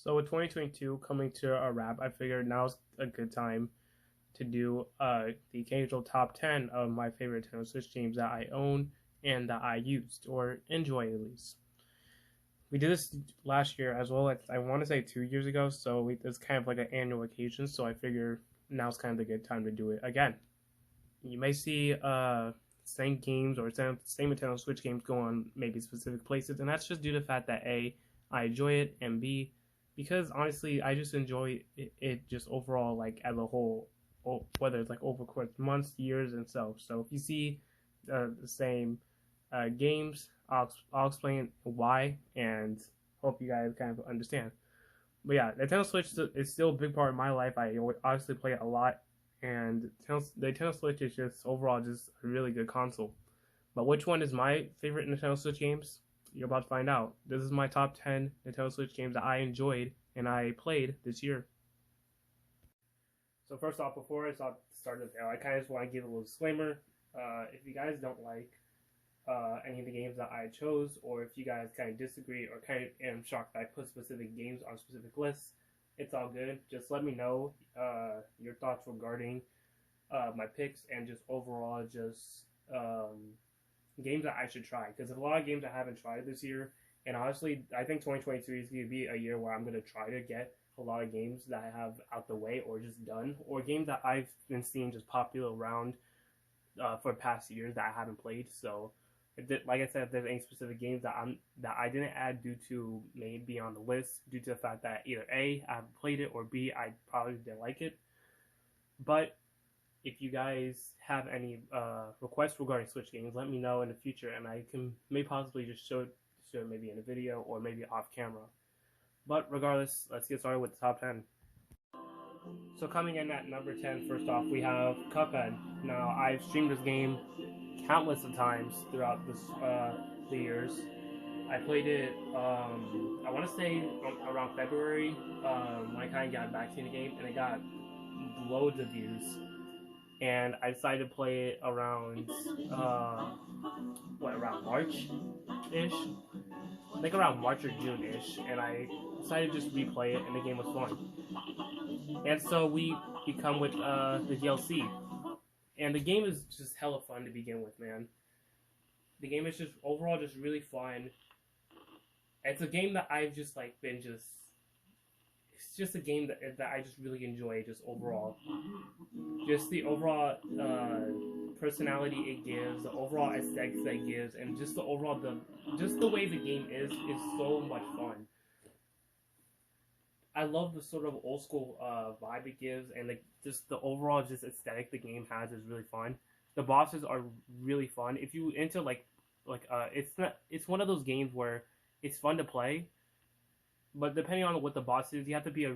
So with 2022 coming to a wrap, I figured now's a good time to do the occasional top 10 of my favorite Nintendo Switch games that I own and that I used or enjoy at least. We did this last year as well. I want to say 2 years ago, so it's kind of like an annual occasion. So I figure now's kind of a good time to do it again. You may see same games or same Nintendo Switch games go on maybe specific places, and that's just due to the fact that A, I enjoy it, and B, because honestly, I just enjoy it just overall, like as a whole, whether it's like over course months, years, and so. So if you see the same games, I'll explain why, and hope you guys kind of understand. But yeah, Nintendo Switch is still a big part of my life. I obviously play it a lot, and the Nintendo Switch is just overall just a really good console. But which one is my favorite Nintendo Switch games? You're about to find out. This is my top 10 Nintendo Switch games that I enjoyed and I played this year. So first off, before I start the video, I kind of just want to give a little disclaimer. If you guys don't like any of the games that I chose, or if you guys kind of disagree or kind of am shocked that I put specific games on specific lists, it's all good. Just let me know your thoughts regarding my picks and just overall just games that I should try, because there's a lot of games I haven't tried this year, and honestly, I think 2023 is going to be a year where I'm going to try to get a lot of games that I have out the way or just done, or games that I've been seeing just popular around for past years that I haven't played. So, like I said, if there's any specific games that I didn't add due to maybe on the list due to the fact that either A, I haven't played it, or B, I probably didn't like it. But if you guys have any requests regarding Switch games, let me know in the future, and I can possibly just show it maybe in a video or maybe off camera. But regardless, let's get started with the top 10. So coming in at number 10, first off, we have Cuphead. Now, I've streamed this game countless of times throughout the years. I played it, I want to say around February, when I kind of got back to the game, and it got loads of views. And I decided to play it around, around March-ish? I think around March or June-ish, and I decided to just replay it, and the game was fun. And so we become with the DLC. And the game is just hella fun to begin with, man. The game is just overall just really fun. It's a game that I've just like been just... It's just a game that I just really enjoy, just overall. Just the overall personality it gives, the overall aesthetics that it gives, and just the overall just the way the game is so much fun. I love the sort of old school vibe it gives, and like just the overall just aesthetic the game has is really fun. The bosses are really fun. If you into it's one of those games where it's fun to play, but depending on what the boss is, you have to be you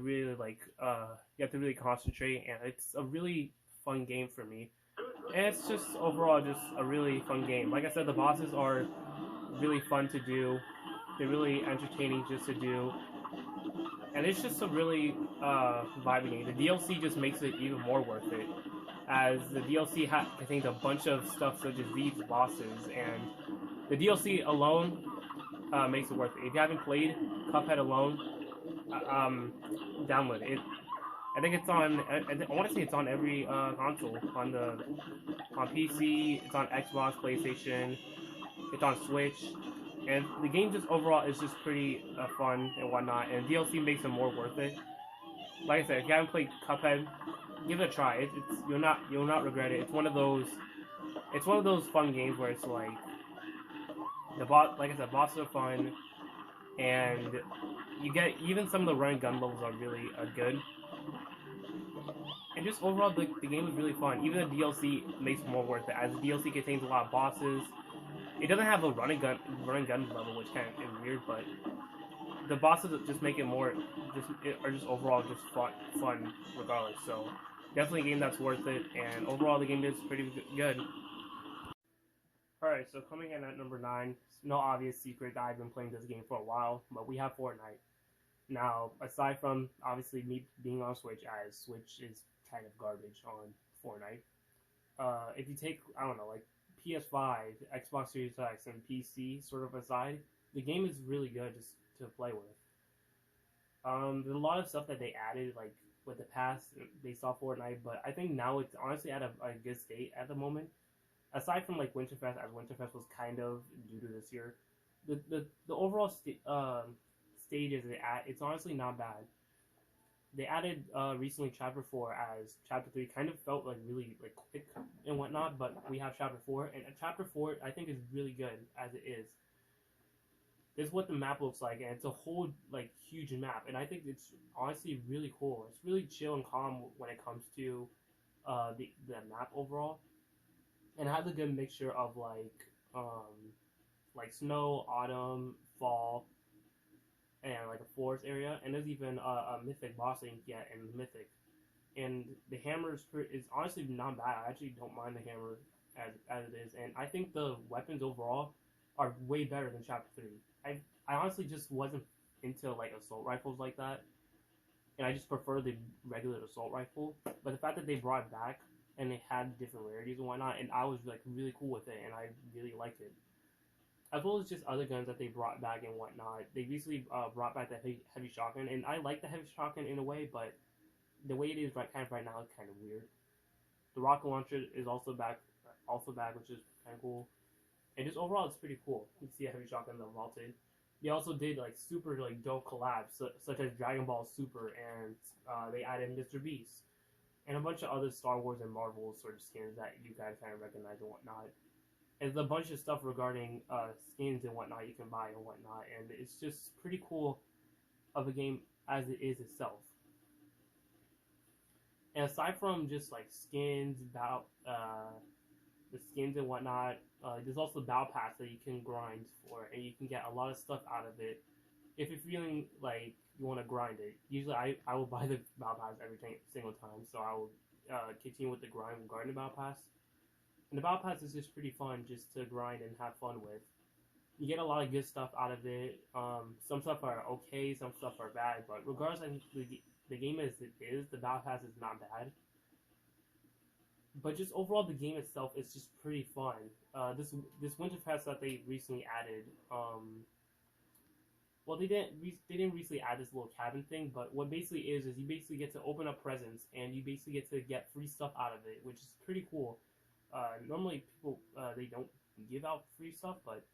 have to really concentrate, and it's a really fun game for me. And it's just overall just a really fun game. Like I said, the bosses are really fun to do. They're really entertaining just to do. And it's just a really vibing game. The DLC just makes it even more worth it, as the DLC contains a bunch of stuff such as these bosses, and the DLC alone makes it worth it. If you haven't played Cuphead alone, download it. I think it's on. I want to say it's on every console. On PC, it's on Xbox, PlayStation, it's on Switch, and the game just overall is just pretty fun and whatnot. And DLC makes it more worth it. Like I said, if you haven't played Cuphead, give it a try. You'll not regret it. It's one of those fun games where it's like like I said, bosses are fun, and you get even some of the run and gun levels are really good. And just overall, the game is really fun. Even the DLC makes it more worth it, as the DLC contains a lot of bosses. It doesn't have a run and gun level, which kind of is weird, but the bosses just make it more are just overall just fun regardless. So definitely a game that's worth it, and overall the game is pretty good. Alright, so coming in at number 9, no obvious secret that I've been playing this game for a while, but we have Fortnite. Now, aside from obviously me being on Switch, as Switch is kind of garbage on Fortnite, if you take, I don't know, like PS5, Xbox Series X, and PC sort of aside, the game is really good just to play with. There's a lot of stuff that they added, like with the past, they saw Fortnite, but I think now it's honestly at a good state at the moment. Aside from like Winterfest, as Winterfest was kind of due to this year, the overall stages it's honestly not bad. They added recently Chapter 4, as Chapter 3 kind of felt like really like quick and whatnot, but we have Chapter 4, and Chapter 4 I think is really good as it is. This is what the map looks like, and it's a whole like huge map, and I think it's honestly really cool. It's really chill and calm when it comes to the map overall, and it has a good mixture of like snow, autumn, fall, and like a forest area, and there's even a mythic boss that you can get in Mythic. And the hammer is honestly not bad. I actually don't mind the hammer as it is, and I think the weapons overall are way better than Chapter 3. I honestly just wasn't into like assault rifles like that, and I just prefer the regular assault rifle. But the fact that they brought it back and they had different rarities and whatnot, and I was like really cool with it, and I really liked it. As well as just other guns that they brought back and whatnot. They recently brought back the heavy shotgun, and I like the heavy shotgun in a way, but the way it is right now is kind of weird. The rocket launcher is also back, which is kind of cool. And just overall, it's pretty cool. You can see a heavy shotgun that vaulted. They also did like super like dope collabs, such as Dragon Ball Super, and they added Mr. Beast, and a bunch of other Star Wars and Marvel sort of skins that you guys kind of recognize and whatnot. And there's a bunch of stuff regarding skins and whatnot you can buy and whatnot, and it's just pretty cool of a game as it is itself. And aside from just like skins, the skins and whatnot, there's also battle pass that you can grind for, and you can get a lot of stuff out of it. If you're feeling like you want to grind it, usually I will buy the battle pass every single time, so I will continue with the grind regarding the battle pass. And the battle pass is just pretty fun just to grind and have fun with. You get a lot of good stuff out of it. Some stuff are okay, some stuff are bad, but regardless, I think the game as it is, the battle pass is not bad. But just overall, the game itself is just pretty fun. This winter pass that they recently added, well, they didn't recently add this little cabin thing, but what basically is you basically get to open up presents, and you basically get to get free stuff out of it, which is pretty cool. Normally people they don't give out free stuff, but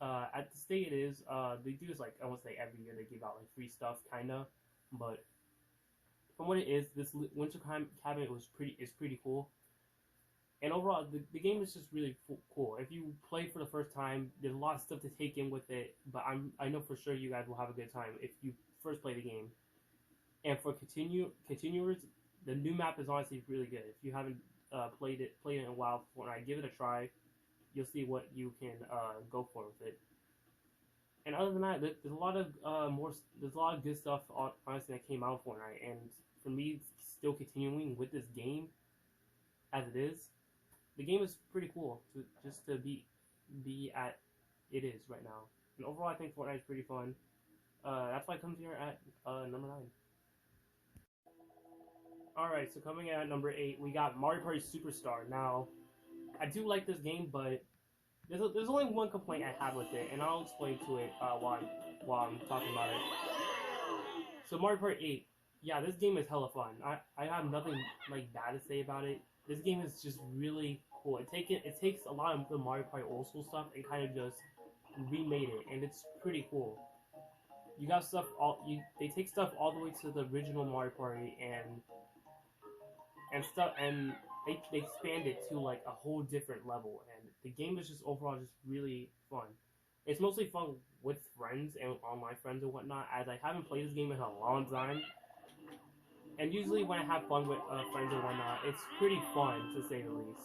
at the state it is, they do this like almost like every year they give out like free stuff, kinda, but from what it is, this winter cabinet is pretty cool. And overall, the game is just really cool. If you play for the first time, there's a lot of stuff to take in with it, but I know for sure you guys will have a good time if you first play the game. And for continuers, the new map is honestly really good. If you haven't played it in a while, when I give it a try, you'll see what you can go for with it. And other than that, there's a lot of there's a lot of good stuff honestly that came out of Fortnite, and for me, still continuing with this game as it is, the game is pretty cool to be at it is right now. And overall, I think Fortnite is pretty fun. That's why it comes here at number 9. Alright, so coming in at number 8, we got Mario Party Superstar. Now, I do like this game, but there's only one complaint I have with it, and I'll explain to it while I'm talking about it. So Mario Party 8, yeah, this game is hella fun. I have nothing like bad to say about it. This game is just really cool. It takes a lot of the Mario Party old school stuff and kind of just remade it, and it's pretty cool. You got stuff they take stuff all the way to the original Mario Party and stuff, and they expand it to like a whole different level, and the game is just overall just really fun. It's mostly fun with friends and online friends and whatnot, as I haven't played this game in a long time. And usually when I have fun with friends and whatnot, it's pretty fun to say the least.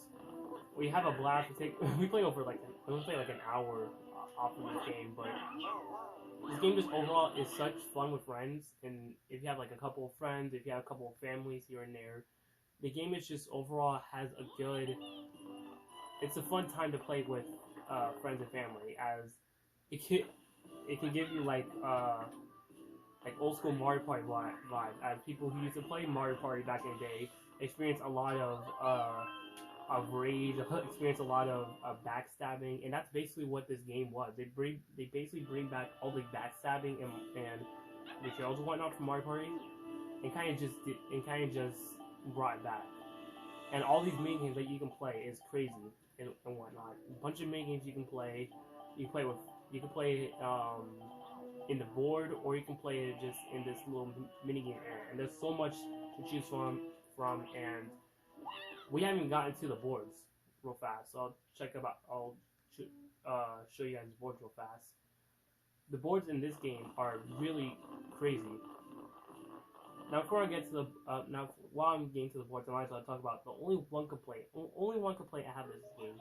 We have a blast. We play over like an hour off of this game, but this game just overall is such fun with friends. And if you have like a couple of friends, if you have a couple of families here and there, the game is just overall has a good. It's a fun time to play with friends and family, as it can give you like old school Mario Party vibe, as people who used to play Mario Party back in the day experience a lot of rage, experience a lot of backstabbing, and that's basically what this game was. They basically bring back all the backstabbing and the trails and whatnot from Mario Party, and kind of just brought it back. And all these mini games that you can play is crazy and whatnot. A bunch of mini games you can play. You can play in the board, or you can play it just in this little mini game area. And there's so much to choose from, and we haven't even gotten to the boards real fast. So I'll show you guys the boards real fast. The boards in this game are really crazy. Now, before I get to while I'm getting to the boards, I might as well talk about the only one complaint I have with this game.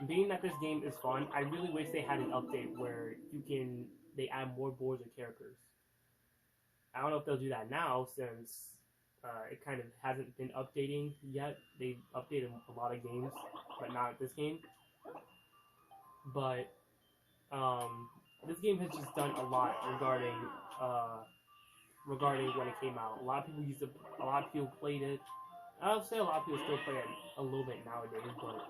Being that this game is fun, I really wish they had an update where they add more boards or characters. I don't know if they'll do that now, since it kind of hasn't been updating yet. They've updated a lot of games, but not this game. But this game has just done a lot regarding when it came out. A lot of people played it. I'll say a lot of people still play it a little bit nowadays, but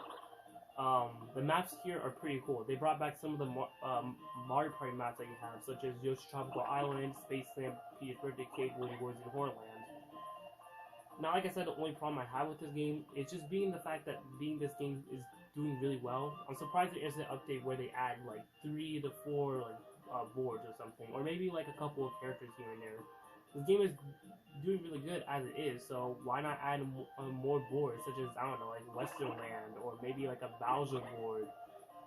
the maps here are pretty cool. They brought back some of the Mario Party maps that you have, such as Yoshi Tropical Island, Space Slam, Peach's Birthday Cake, Woody Woods, and Horrorland. Now, like I said, the only problem I have with this game is just being the fact that this game is doing really well. I'm surprised there isn't an update where they add like 3 to 4 boards or something, or maybe like a couple of characters here and there. This game is doing really good as it is, so why not add more boards, such as, I don't know, like Western Land, or maybe like a Bowser board,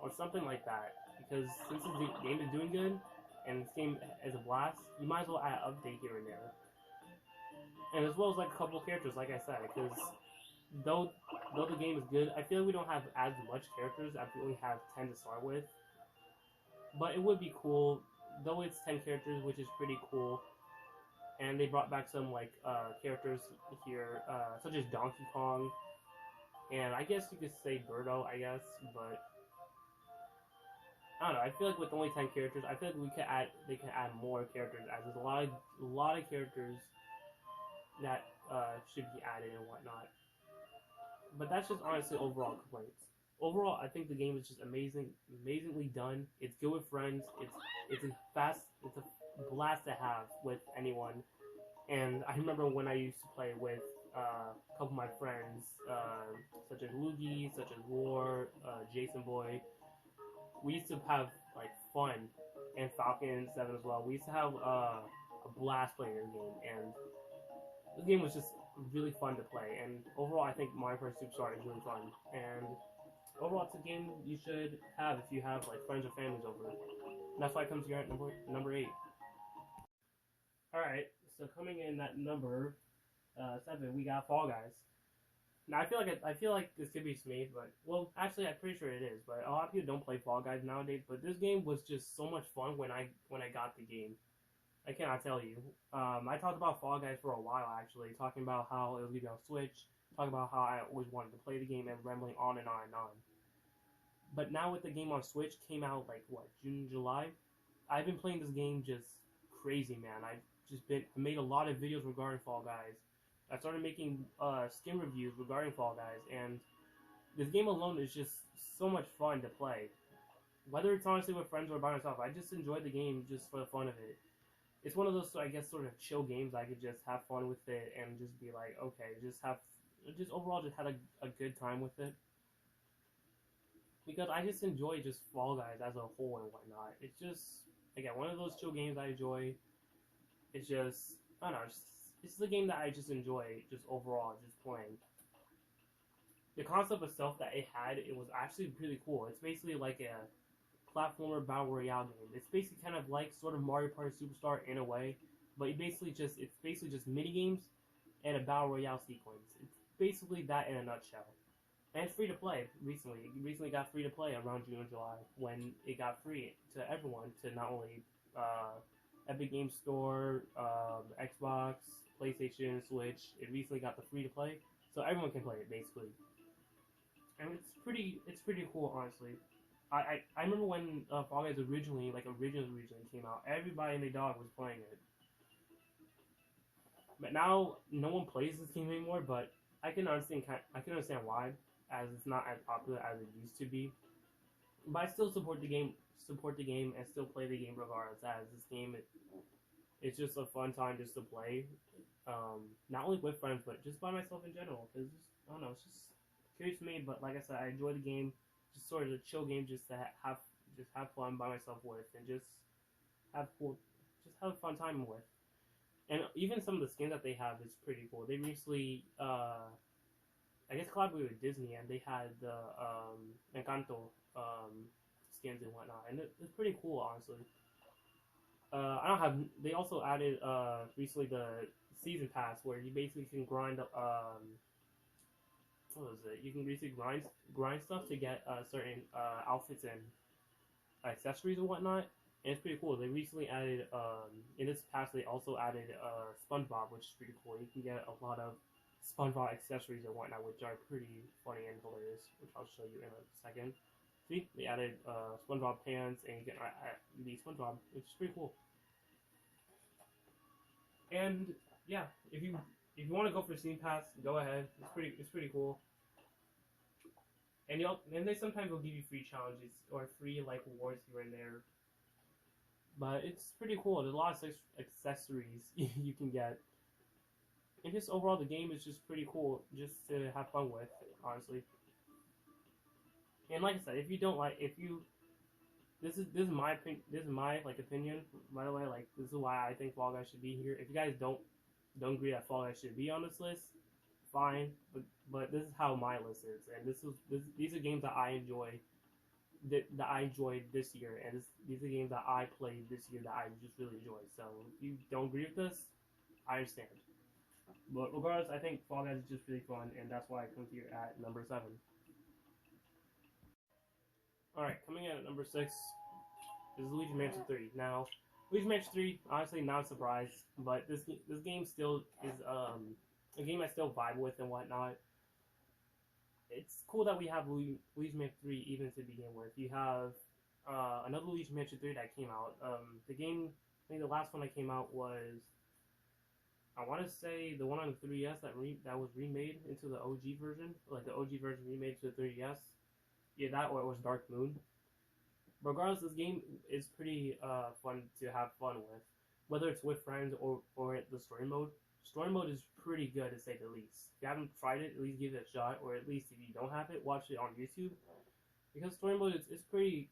or something like that. Because since the game is doing good, and this game is a blast, you might as well add an update here and there. And as well as like a couple of characters, like I said, because though the game is good, I feel like we don't have as much characters. I feel we have 10 to start with. But it would be cool, though it's 10 characters, which is pretty cool. And they brought back some characters here, such as Donkey Kong, and I guess you could say Birdo, I guess, but I don't know. I feel like with only 10 characters, I feel like they could add more characters, as there's a lot of characters that should be added and whatnot. But that's just honestly overall complaints. Overall, I think the game is just amazingly done. It's good with friends. It's a blast to have with anyone. And I remember when I used to play with a couple of my friends, such as Loogie, such as War, Jason Boy. We used to have like fun, and Falcon 7 as well. We used to have a blast playing this game, and this game was just really fun to play. And overall, I think Mario Party Superstar is really fun. And overall, it's a game you should have if you have like friends or families over. And that's why it comes here at number 8. All right, so coming in at number 7, we got Fall Guys. Now I feel like this could be just me, but well, actually I'm pretty sure it is. But a lot of people don't play Fall Guys nowadays. But this game was just so much fun when I got the game. I cannot tell you. I talked about Fall Guys for a while actually, talking about how it was gonna be on Switch, talking about how I always wanted to play the game, and rambling on and on and on. But now with the game on Switch, came out like what, June, July? I've been playing this game just crazy, man. I made a lot of videos regarding Fall Guys. I started making skin reviews regarding Fall Guys, and this game alone is just so much fun to play. Whether it's honestly with friends or by myself, I just enjoy the game just for the fun of it. It's one of those, I guess, sort of chill games. I could just have fun with it and just be like, okay, just overall just had a good time with it. Because I just enjoy just Fall Guys as a whole and whatnot. It's just, again, one of those chill games I enjoy. It's just, I don't know, it's the game that I just enjoy, just overall, just playing. The concept itself that it had, it was actually pretty cool. It's basically like a platformer battle royale game. It's basically kind of like sort of Mario Party Superstar in a way, but it's basically just mini games and a battle royale sequence. It's basically that in a nutshell. And it's free to play recently. It recently got free to play around June or July when it got free to everyone, to not only Epic Games Store, Xbox, PlayStation, Switch. It recently got the free to play, so everyone can play it basically. And it's pretty cool, honestly. I remember when Fall Guys originally came out, everybody and their dog was playing it. But now no one plays this game anymore. But I can understand why, as it's not as popular as it used to be. But I still support the game, and still play the game regardless. As this game it's just a fun time just to play. Not only with friends, but just by myself in general. Cause I don't know, it's just curious to me. But like I said, I enjoy the game. Just sort of a chill game, just to have fun by myself with, and have cool, just have a fun time with. And even some of the skins that they have is pretty cool. They recently, I guess, collaborated with Disney, and they had the Encanto skins and whatnot, and it's pretty cool, honestly. I don't have. They also added recently the season pass where you basically can grind what was it? You can basically grind stuff to get certain outfits and accessories and whatnot. And it's pretty cool. They recently added in this pass they also added SpongeBob, which is pretty cool. You can get a lot of SpongeBob accessories and whatnot, which are pretty funny and hilarious, which I'll show you in a second. See, they added SpongeBob pants, and you can be SpongeBob, which is pretty cool. And yeah, if you want to go for Season Pass, go ahead. It's pretty cool. And they sometimes will give you free challenges or free like rewards here and there. But it's pretty cool. There's a lot of accessories you can get. And just overall, the game is just pretty cool just to have fun with, honestly. And like I said, if you don't like, this is my opinion. By the way, like this is why I think Fall Guys should be here. If you guys don't agree that Fall Guys should be on this list, fine. But this is how my list is, and these are games that I enjoy. That I enjoyed this year, and these are games that I played this year that I just really enjoyed. So if you don't agree with this, I understand. But regardless, I think Fall Guys is just really fun, and that's why I come here at number 7. Alright, coming in at number 6 is Luigi Mansion 3. Now, Luigi Mansion 3, honestly, not a surprise, but this game still is a game I still vibe with and whatnot. It's cool that we have Luigi Mansion 3 even to begin with. You have another Luigi Mansion 3 that came out. The game, I think the last one that came out was, I want to say the one on the 3DS that was remade into the OG version, like the OG version remade to the 3DS. Yeah, that or it was Dark Moon. Regardless, this game is pretty fun to have fun with, whether it's with friends or the story mode. Story mode is pretty good to say the least. If you haven't tried it, at least give it a shot, or at least if you don't have it, watch it on YouTube. Because story mode is pretty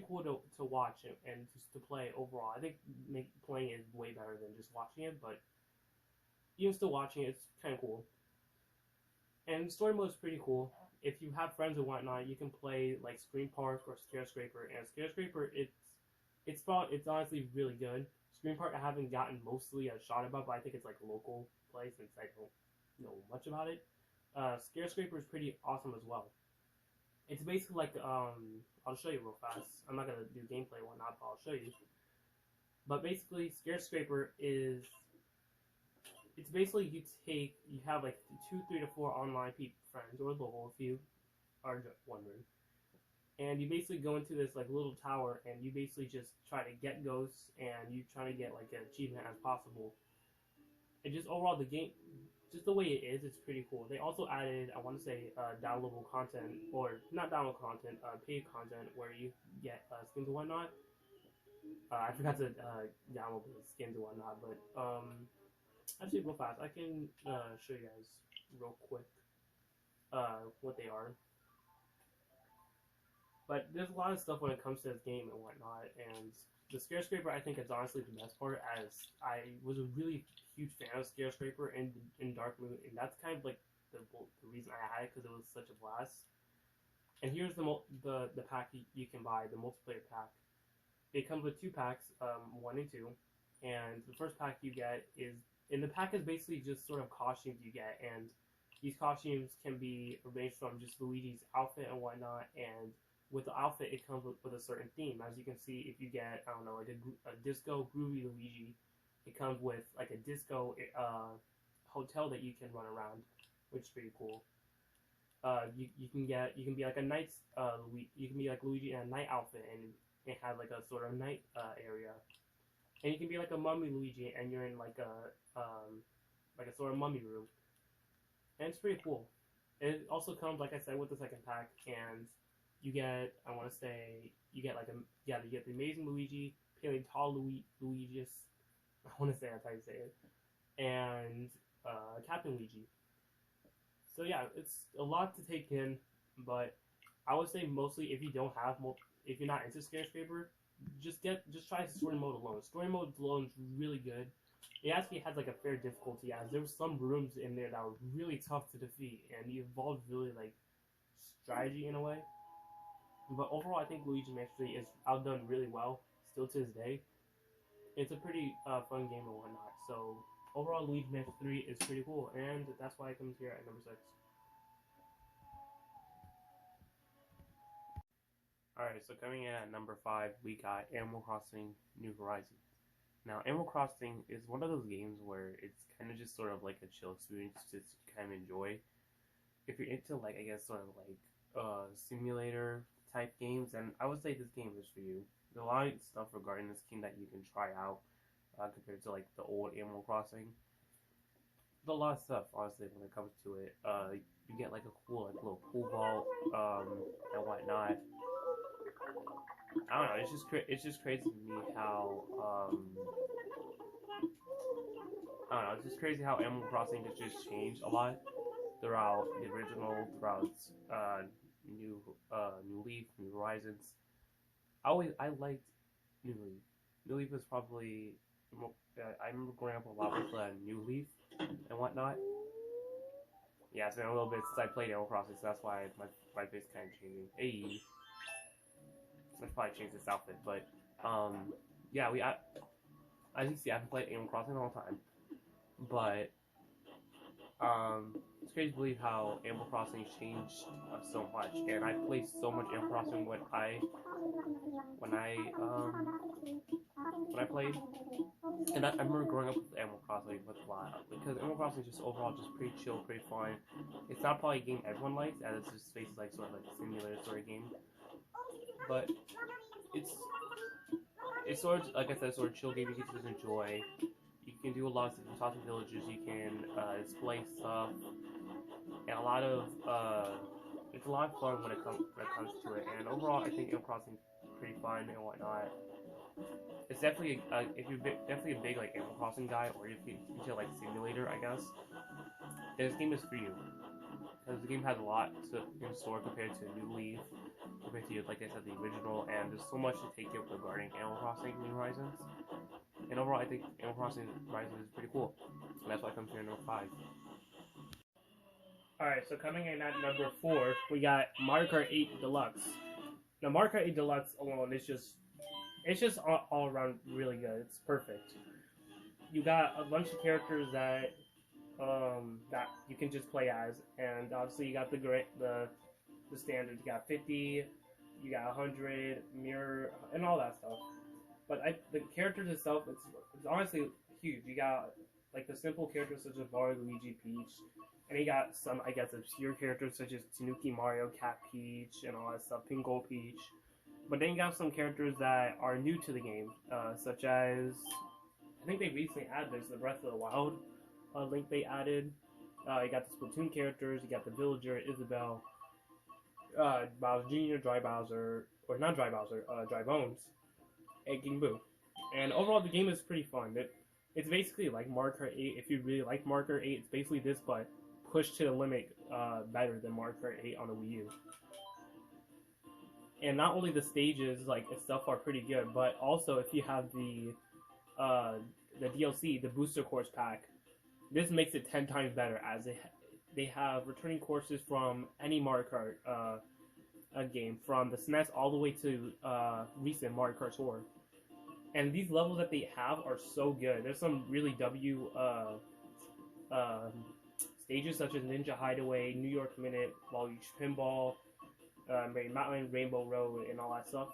cool to watch and just to play overall. I think playing is way better than just watching it, but even still watching it, it's kind of cool. And story mode is pretty cool. If you have friends and whatnot, you can play like Scream Park or Scare Scraper. And Scare Scraper, it's honestly really good. Scream Park I haven't gotten mostly a shot about, but I think it's like a local play since I don't know much about it. Scare Scraper is pretty awesome as well. It's basically like I'll show you real fast. I'm not gonna do gameplay and whatnot, but I'll show you. But basically, Scare Scraper is it's basically you have like 2, 3 to 4 online friends or local if you are wondering, and you basically go into this like little tower and you basically just try to get ghosts and you try to get like an achievement as possible. And just overall the game, just the way it is, it's pretty cool. They also added, I want to say, downloadable content, or not downloadable content, paid content where you get skins and whatnot. I forgot to download the skins and whatnot, but actually, real fast, I can show you guys real quick what they are. But there's a lot of stuff when it comes to this game and whatnot, and the Scare Scraper I think is honestly the best part, as I was a really huge fan of Scare Scraper in Dark Moon, and that's kind of like the reason I had it, because it was such a blast. And here's the pack you can buy, the multiplayer pack. It comes with 2 packs, 1 and 2, and the first pack you get is, and the pack is basically just sort of costumes you get, and these costumes can be arranged from just Luigi's outfit and whatnot, and with the outfit it comes with a certain theme. As you can see, if you get, I don't know, like a disco groovy Luigi, it comes with like a disco hotel that you can run around, which is pretty cool. You can be like a night you can be like Luigi in a night outfit and have like a sort of night area. And you can be like a mummy Luigi, and you're in like a sort of mummy room, and it's pretty cool. It also comes, like I said, with the second pack, and you get, I want to say, you get like you get the amazing Luigi, Paleontol Luigi's, I want to say that's how you say it, and Captain Luigi. So yeah, it's a lot to take in, but I would say mostly if you don't have if you're not into Skyscraper, just try story mode alone. Story mode alone is really good. It actually has like a fair difficulty as there were some rooms in there that were really tough to defeat, and you involved really like strategy in a way. But overall, I think Luigi Mansion 3 is outdone really well still to this day. It's a pretty fun game and whatnot. So overall, Luigi Mansion 3 is pretty cool, and that's why it comes here at number 6. Alright, so coming in at number 5, we got Animal Crossing New Horizons. Now, Animal Crossing is one of those games where it's kind of just sort of like a chill experience to kind of enjoy. If you're into like, I guess, sort of like simulator type games, then I would say this game is for you. There's a lot of stuff regarding this game that you can try out compared to like the old Animal Crossing. There's a lot of stuff, honestly, when it comes to it. You get like a cool like little pool ball and whatnot. I don't know. It's just crazy to me how I don't know. It's just crazy how Animal Crossing has just changed a lot throughout the original, throughout New Leaf, New Horizons. I liked New Leaf. New Leaf was probably I remember growing up a lot with New Leaf and whatnot. Yeah, it's been a little bit since I played Animal Crossing, so that's why my face kind of changing. Hey. I should probably change this outfit, but yeah, as you can see, I haven't played Animal Crossing in a long time, but it's crazy to believe how Animal Crossing changed so much, and I played so much Animal Crossing when I played, and I remember growing up with Animal Crossing with a lot, because Animal Crossing is just overall just pretty chill, pretty fun. It's not probably a game everyone likes, as it's just faces like sort of like a simulator sort of game. But it's sort of, like I said, sort of chill game you can just enjoy. You can do a lot of stuff, talk to villagers, you can display stuff, and it's a lot of fun when it comes to it. And overall, I think Animal Crossing is pretty fun and whatnot. It's definitely if you're definitely a big like Animal Crossing guy, or if you're into like simulator, I guess this game is for you. Because the game has a lot in store compared to New Leaf, compared to, like I said, the original, and there's so much to take in regarding Animal Crossing New Horizons. And overall, I think Animal Crossing Horizons is pretty cool, and that's why it comes here at number 5. Alright, so coming in at number 4, we got Mario Kart 8 Deluxe. Now, Mario Kart 8 Deluxe alone is just all around really good. It's perfect. You got a bunch of characters that you can just play as, and obviously you got the standard. You got 50, you got 100, mirror, and all that stuff. But the characters itself, it's honestly huge. You got like the simple characters such as Mario, Luigi, Peach, and you got some, I guess, obscure characters such as Tanuki Mario, Cat Peach, and all that stuff, Pink Gold Peach. But then you got some characters that are new to the game, such as, I think they recently added this, the Breath of the Wild link they added. You got the Splatoon characters, you got the Villager, Isabelle, Bowser Jr., Dry Bowser, or not Dry Bowser, Dry Bones, and King Boo. And overall, the game is pretty fun. It's basically like Mario Kart 8. If you really like Mario Kart 8, it's basically this, but pushed to the limit better than Mario Kart 8 on the Wii U. And not only the stages like stuff are pretty good, but also if you have the DLC, the Booster Course pack, this makes it 10 times better, as they have returning courses from any Mario Kart game, from the SNES all the way to recent Mario Kart Tour. And these levels that they have are so good. There's some really stages such as Ninja Hideaway, New York Minute, Waluigi Pinball, Mary Mountain, Rainbow Road, and all that stuff.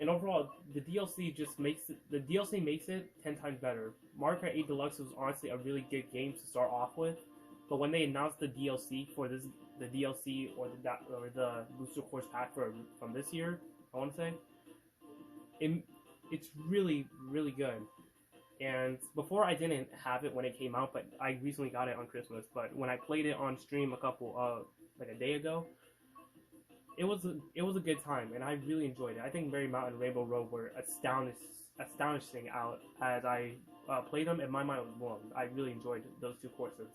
And overall, the DLC makes it 10 times better. Mario Kart 8 Deluxe was honestly a really good game to start off with, but when they announced the DLC for the DLC or the Booster Course pack from this year, I want to say, it's really, really good. And before, I didn't have it when it came out, but I recently got it on Christmas. But when I played it on stream like a day ago, it was a good time, and I really enjoyed it. I think Merry Mountain and Rainbow Road were astonishing out, as I played them, and my mind was blown. I really enjoyed those two courses.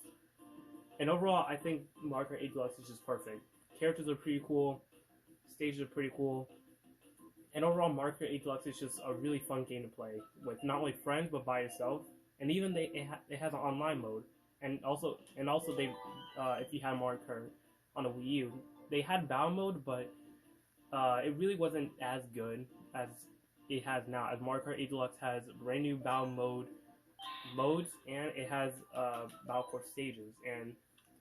And overall, I think Mario Kart 8 Deluxe is just perfect. Characters are pretty cool, stages are pretty cool, and overall, Mario Kart 8 Deluxe is just a really fun game to play with not only friends but by yourself. And even it has an online mode, and also they if you had Mario Kart on a Wii U, they had battle mode, but it really wasn't as good as it has now. As Mario Kart 8 Deluxe has brand new battle modes, and it has battle course stages, and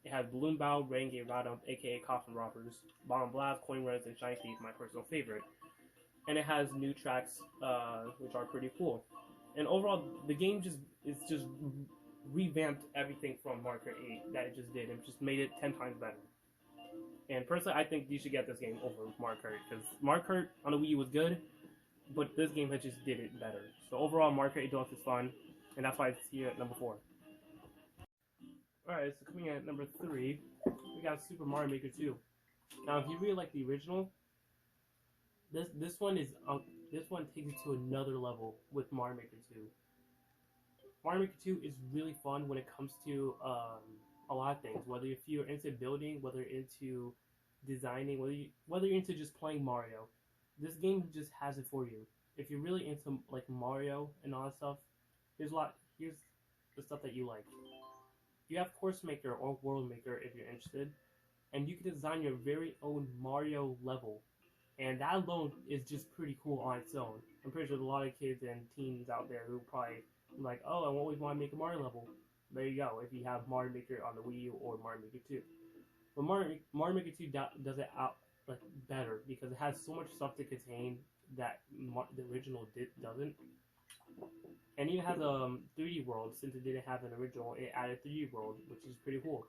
it has Balloon Battle, Rain Gate Roundup, aka Coffin Robbers, Bomb Blast, Coin Runs, and Shiny Thief, my personal favorite. And it has new tracks, which are pretty cool. And overall, the game just revamped everything from Mario Kart 8 that it just did, and just made it 10 times better. And personally, I think you should get this game over Mario Kart, because Mario Kart on the Wii U was good, but this game has just did it better. So overall, Mario Kart 8 Deluxe is fun, and that's why it's here at number 4. Alright, so coming in at number 3, we got Super Mario Maker 2. Now, if you really like the original, this one takes it to another level with Mario Maker 2. Mario Maker 2 is really fun when it comes to a lot of things. Whether if you're into building, whether you're into designing, whether you're into just playing Mario, this game just has it for you. If you're really into like Mario and all that stuff, here's the stuff that you like. You have Course Maker or World Maker if you're interested, and you can design your very own Mario level. And that alone is just pretty cool on its own. I'm pretty sure there's a lot of kids and teens out there who probably like, oh, I always want to make a Mario level. There you go, if you have Mario Maker on the Wii U or Mario Maker 2. But Mario Maker 2 does it out like better because it has so much stuff to contain that the original doesn't. And even has a 3D world. Since it didn't have an original, it added 3D world, which is pretty cool.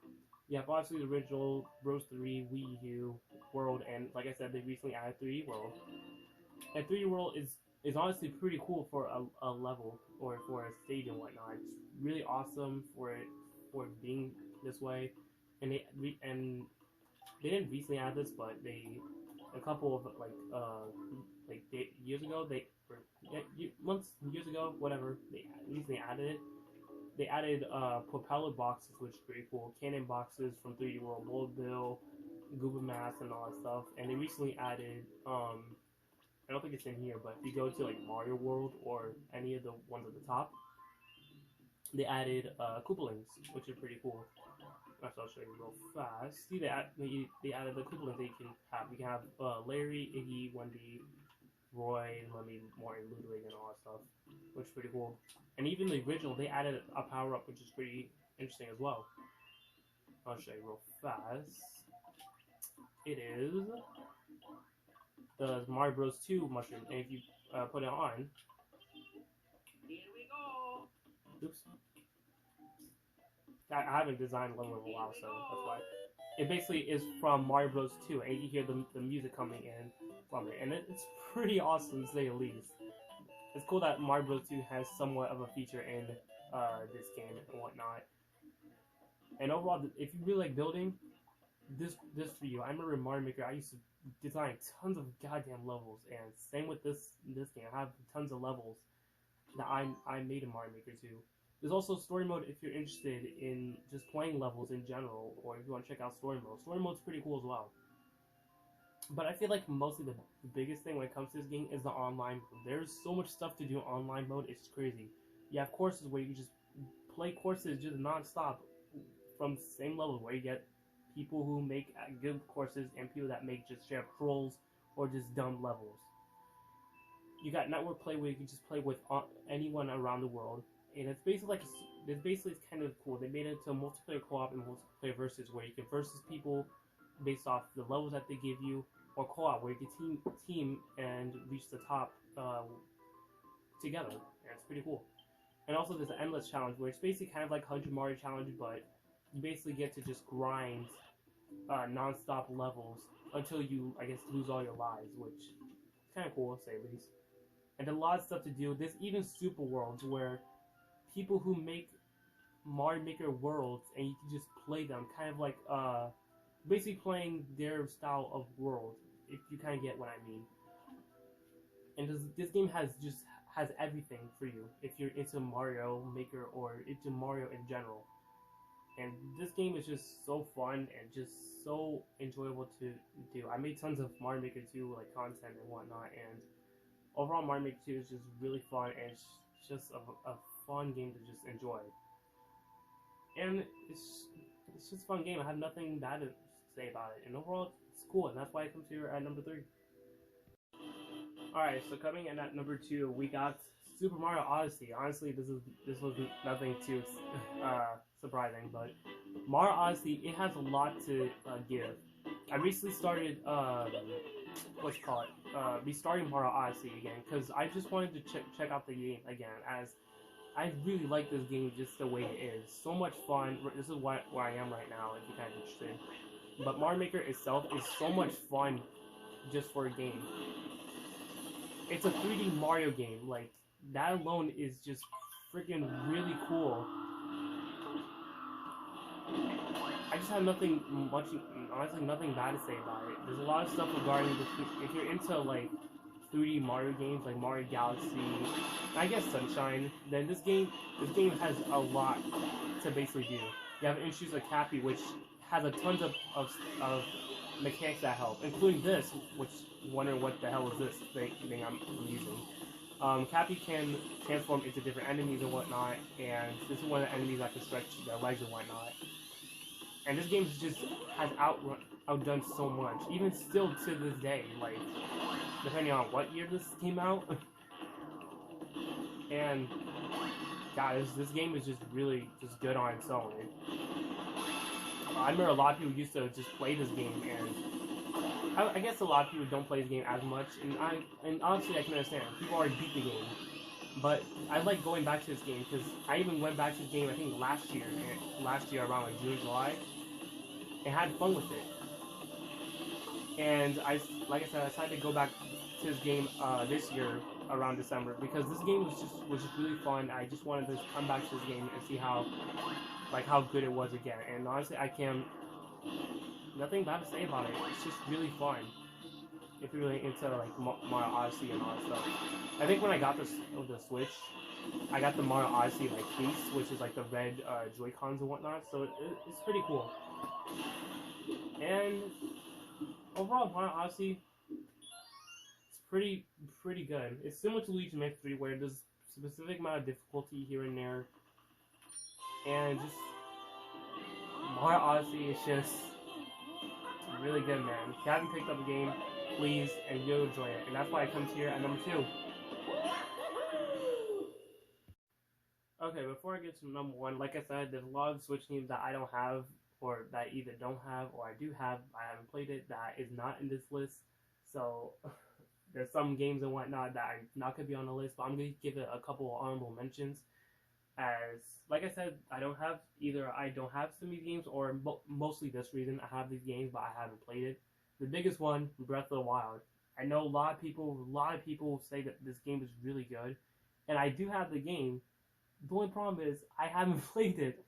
You have obviously the original Bros 3 Wii U world, and like I said, they recently added 3D world. And 3D world is honestly pretty cool for a level or for a stage and whatnot. It's really awesome for it being this way. And they didn't recently add this, but a couple of years ago, years ago, whatever, they recently added it. They added propeller boxes, which is pretty cool. Cannon boxes from 3D World, Bullet Bill, Gooba Mask, and all that stuff. And they recently added, I don't think it's in here, but if you go to like Mario World or any of the ones at the top, they added Koopalings, which is pretty cool. I'll show you real fast. See, they added the Koopalings that you can have. You can have Larry, Iggy, Wendy, Roy, Lemmy, Martin, Ludwig, and all that stuff, which is pretty cool. And even the original, they added a power-up, which is pretty interesting as well. I'll show you real fast. It is the Mario Bros. 2 mushroom, and if you put it on, here we go. Oops. I haven't designed a level in a while, so that's why. It basically is from Mario Bros. 2, and you hear the music coming in from it, and it's pretty awesome to say the least. It's cool that Mario Bros. 2 has somewhat of a feature in this game and whatnot. And overall, if you really like building, this for you. I remember in Mario Maker, I used to design tons of goddamn levels, and same with this game. I have tons of levels that I made in Mario Maker 2. There's also story mode if you're interested in just playing levels in general, or if you want to check out story mode. Story mode's pretty cool as well. But I feel like mostly the biggest thing when it comes to this game is the online mode. There's so much stuff to do in online mode, it's crazy. You have courses where you can just play courses just non-stop from the same level, where you get people who make good courses and people that make just straight up trolls or just dumb levels. You got network play where you can just play with anyone around the world. And it's basically kind of cool. They made it into a multiplayer co-op and multiplayer versus, where you can versus people based off the levels that they give you, or co-op where you can team and reach the top together. And it's pretty cool. And also there's an endless challenge where it's basically kind of like 100 Mario challenge, but you basically get to just grind non-stop levels until you, I guess, lose all your lives, which is kind of cool to say the least. And a lot of stuff to do. There's even super worlds where people who make Mario Maker worlds, and you can just play them, kind of like basically playing their style of world, if you kind of get what I mean. And this game has has everything for you if you're into Mario Maker or into Mario in general. And this game is just so fun and just so enjoyable to do. I made tons of Mario Maker 2 like content and whatnot, and overall Mario Maker 2 is just really fun, and it's just a fun game to just enjoy. And it's just a fun game. I have nothing bad to say about it, and overall it's cool, and that's why it comes here at number 3. Alright, so coming in at number 2, we got Super Mario Odyssey. Honestly, this was nothing too surprising, but Mario Odyssey, it has a lot to give. I recently started restarting Mario Odyssey again because I just wanted to check out the game again, as I really like this game just the way it is. So much fun. This is where I am right now, if you're kind of interested. But Mario Maker itself is so much fun just for a game. It's a 3D Mario game. Like, that alone is just freaking really cool. I just have nothing bad to say about it. There's a lot of stuff regarding if you're into like 3D Mario games like Mario Galaxy, I guess Sunshine, then this game has a lot to basically do. You have introduced a Cappy, which has a tons of mechanics that help, including this, which wondering what the hell is this thing I'm using. Cappy can transform into different enemies and whatnot, and this is one of the enemies that can stretch their legs and whatnot. And this game just has outdone so much, even still to this day, like, depending on what year this came out. And, guys, this game is just really just good on its own. I remember a lot of people used to just play this game, and I guess a lot of people don't play this game as much, and honestly I can understand. People already beat the game, but I like going back to this game because I even went back to this game I think last year around like June, July, and had fun with it. And like I said, I decided to go back to this game this year around December because this game was just really fun. I just wanted to come back to this game and see how good it was again. And honestly, nothing bad to say about it. It's just really fun if you're really into like Mario Odyssey and all that stuff. I think when I got the Switch, I got the Mario Odyssey like case, which is like the red Joy-Cons and whatnot. So it's pretty cool. And overall, Mario Odyssey, it's pretty good. It's similar to Luigi Mansion 3, where there's a specific amount of difficulty here and there, and just Mario Odyssey is just really good, man. If you haven't picked up the game, please, and you'll enjoy it. And that's why it comes here at number 2. Okay, before I get to number 1, like I said, there's a lot of Switch games that I don't have, or that I either don't have, or I do have, I haven't played it, that is not in this list. So, there's some games and whatnot that are not going to be on the list, but I'm going to give it a couple of honorable mentions. As, like I said, I don't have some of these games, or mostly this reason I have these games, but I haven't played it. The biggest one, Breath of the Wild. I know a lot of people say that this game is really good, and I do have the game. The only problem is I haven't played it,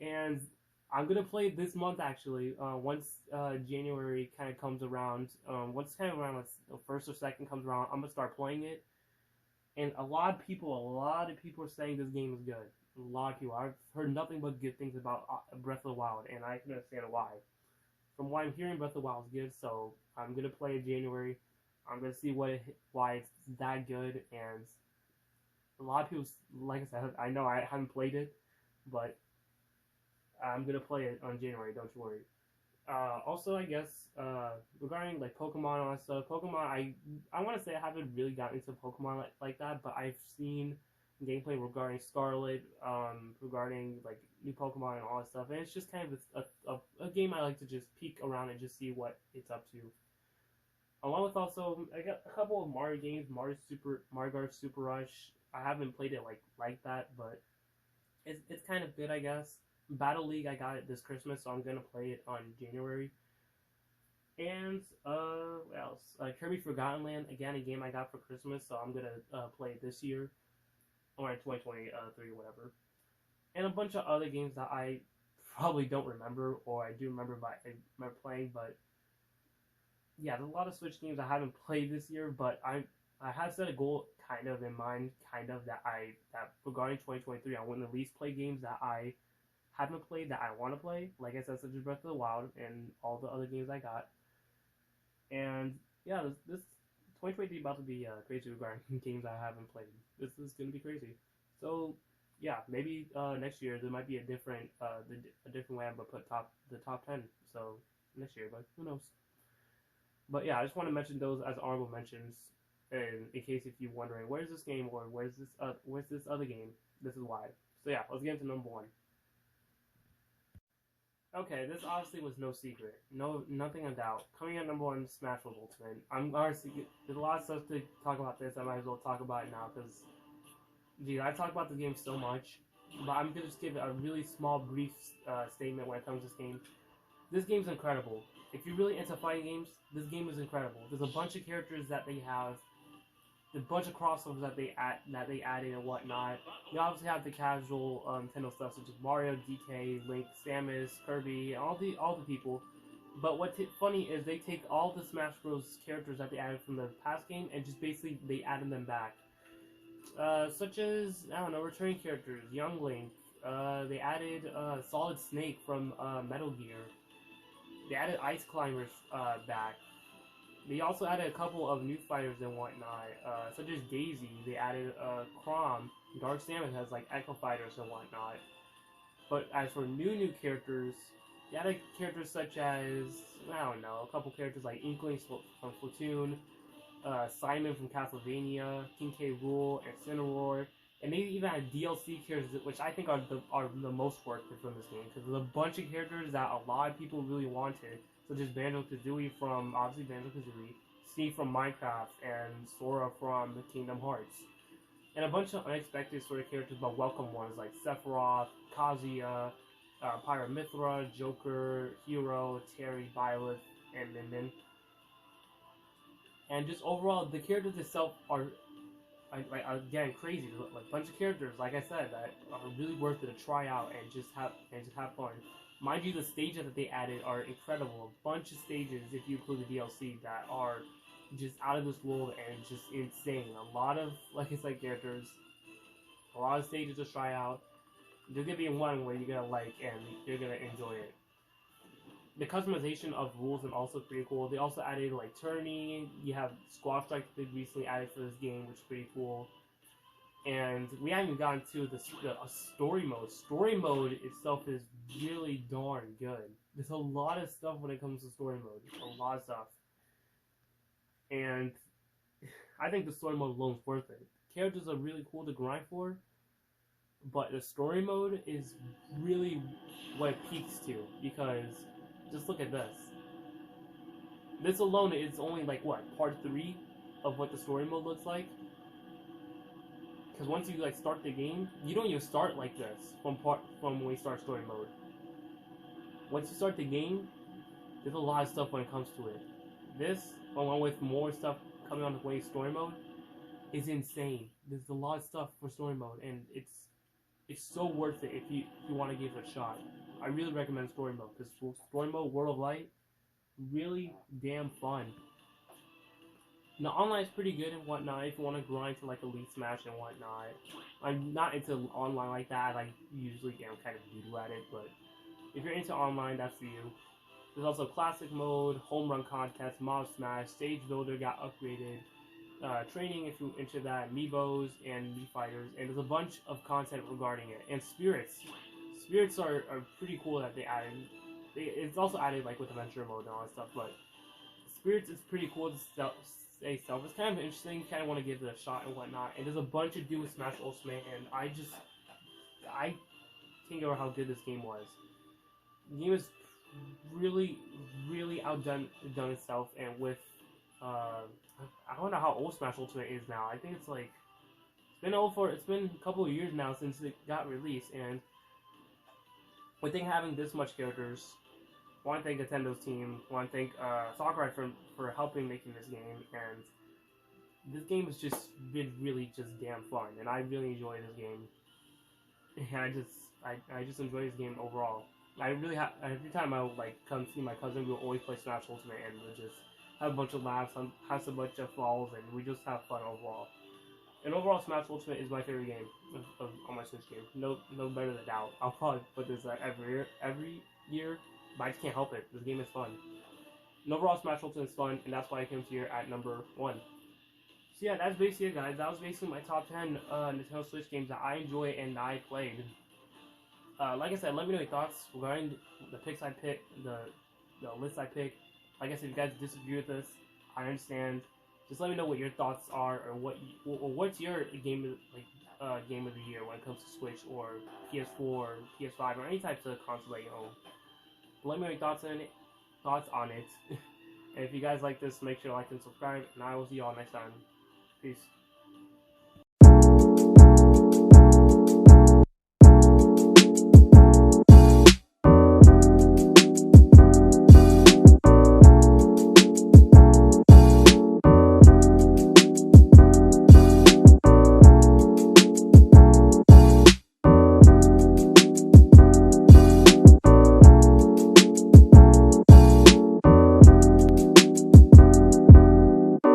and I'm gonna play it this month actually. Once January kind of comes around, once kind of around the 1st or 2nd comes around, I'm gonna start playing it. And a lot of people are saying this game is good. A lot of people. I've heard nothing but good things about Breath of the Wild, and I can understand why. From what I'm hearing, Breath of the Wild is good, so I'm gonna play it in January. I'm gonna see why it's that good, and a lot of people, like I said, I know I haven't played it, but I'm gonna play it on January. Don't you worry. Also, I guess regarding like Pokemon and all that stuff, Pokemon, I want to say I haven't really gotten into Pokemon like that, but I've seen gameplay regarding Scarlet, regarding like new Pokemon and all that stuff, and it's just kind of a game I like to just peek around and just see what it's up to. Along with also, I got a couple of Mario games, Mario Kart Super Rush. I haven't played it like that, but it's kind of good, I guess. Battle League, I got it this Christmas, so I'm gonna play it on January. And what else? Kirby Forgotten Land, again, a game I got for Christmas, so I'm gonna play it this year, or in 2023, whatever. And a bunch of other games that I probably don't remember, or I do remember, but I remember playing. But yeah, there's a lot of Switch games I haven't played this year, but I have set a goal kind of in mind, that regarding 2023, I want to at least play games that I haven't played that I want to play. Like I said, such as Breath of the Wild and all the other games I got. And yeah, this 2023 about to be crazy regarding games I haven't played. This is gonna be crazy. So yeah, maybe next year there might be a different way I'm gonna put the top 10. So next year, but who knows? But yeah, I just want to mention those as honorable mentions, and in case if you're wondering where's this game or where's this other game, this is why. So yeah, let's get into number one. Okay, this obviously was no secret. Nothing in doubt. Coming at number one, Smash Bros. Ultimate. I'm honestly, there's a lot of stuff to talk about this. I might as well talk about it now because, geez, I talk about the game so much. But I'm gonna just give a really small, brief statement when it comes to this game. This game's incredible. If you're really into fighting games, this game is incredible. There's a bunch of characters that they have, a bunch of crossovers that they added and whatnot. You obviously have the casual Nintendo stuff such as Mario, DK, Link, Samus, Kirby, all the people. But what's funny is they take all the Smash Bros. Characters that they added from the past game and just basically they added them back. Such as, I don't know, returning characters, Young Link. They added Solid Snake from Metal Gear. They added Ice Climbers back. They also added a couple of new fighters and whatnot, such as Daisy. They added Chrom. Dark Samus has like Echo Fighters and whatnot. But as for new characters, they added characters such as, I don't know, a couple characters like Inkling from Splatoon, Simon from Castlevania, King K. Rool, and Cinnamoroar. And they even had DLC characters, which I think are the most worth it from this game, because there's a bunch of characters that a lot of people really wanted, such as Banjo-Kazooie from, obviously Banjo-Kazooie, Steve from Minecraft, and Sora from Kingdom Hearts. And a bunch of unexpected sort of characters, but welcome ones, like Sephiroth, Kazuya, Pyramithra, Joker, Hero, Terry, Violet, and Min. And just overall, the characters itself are again crazy. Like a bunch of characters, like I said, that are really worth it to try out and just have fun. Mind you, the stages that they added are incredible. A bunch of stages, if you include the DLC, that are just out of this world and just insane. A lot of, like I said, characters, a lot of stages to try out. There's gonna be one where you're gonna like and you're gonna enjoy it. The customization of rules is also pretty cool. They also added like tourney. You have Squad Strike they recently added for this game, which is pretty cool. And we haven't gotten to the story mode. Story mode itself is really darn good. There's a lot of stuff when it comes to story mode. A lot of stuff. And I think the story mode alone is worth it. Characters are really cool to grind for, but the story mode is really what it peaks to, because just look at this. This alone is only like what, part 3 of what the story mode looks like. Because once you like start the game, you don't even start like this from when we start story mode. Once you start the game, there's a lot of stuff when it comes to it. This, along with more stuff coming on the way story mode, is insane. There's a lot of stuff for story mode, and it's so worth it if you want to give it a shot. I really recommend story mode, because story mode, World of Light, really damn fun. Now, online is pretty good and whatnot if you want to grind to like Elite Smash and whatnot. I'm not into online like that. I usually am kind of doodle at it, but if you're into online, that's for you. There's also Classic Mode, Home Run Contest, Mob Smash, Stage Builder got upgraded, training if you're into that, Amiibos and Mii Fighters, and there's a bunch of content regarding it. And Spirits. Spirits are pretty cool that they added. It's also added like with Adventure Mode and all that stuff, but Spirits is pretty cool to say stuff. It's kind of interesting, kind of want to give it a shot and whatnot. And there's a bunch to do with Smash Ultimate, and I can't get over how good this game was. The game is really, really outdone itself, and with I don't know how old Smash Ultimate is now. I think it's like it's been a couple of years now since it got released, and with it having this much characters, I want to thank Nintendo's team. I want to thank Sakurai for helping making this game, and this game has just been really just damn fun, and I really enjoy this game. And I just enjoy this game overall. I really every time I would like come see my cousin, we'll always play Smash Ultimate, and we'll just have a bunch of laughs, have a bunch of falls, and we just have fun overall. And overall, Smash Ultimate is my favorite game of on my Switch game. No better than doubt. I'll probably put this every year, but I just can't help it. This game is fun. And overall, Smash Ultimate is fun, and that's why I came here at number 1. So yeah, that's basically it, guys. That was basically my top 10 Nintendo Switch games that I enjoy and that I played. Like I said, let me know your thoughts regarding the picks I picked, the list I picked. Like I said, if you guys disagree with this, I understand. Just let me know what your thoughts are, or what's your game game of the year when it comes to Switch or PS4 or PS5 or any types of console that you own. But let me know your thoughts on it. And if you guys like this, make sure to like and subscribe, and I will see y'all next time. Peace.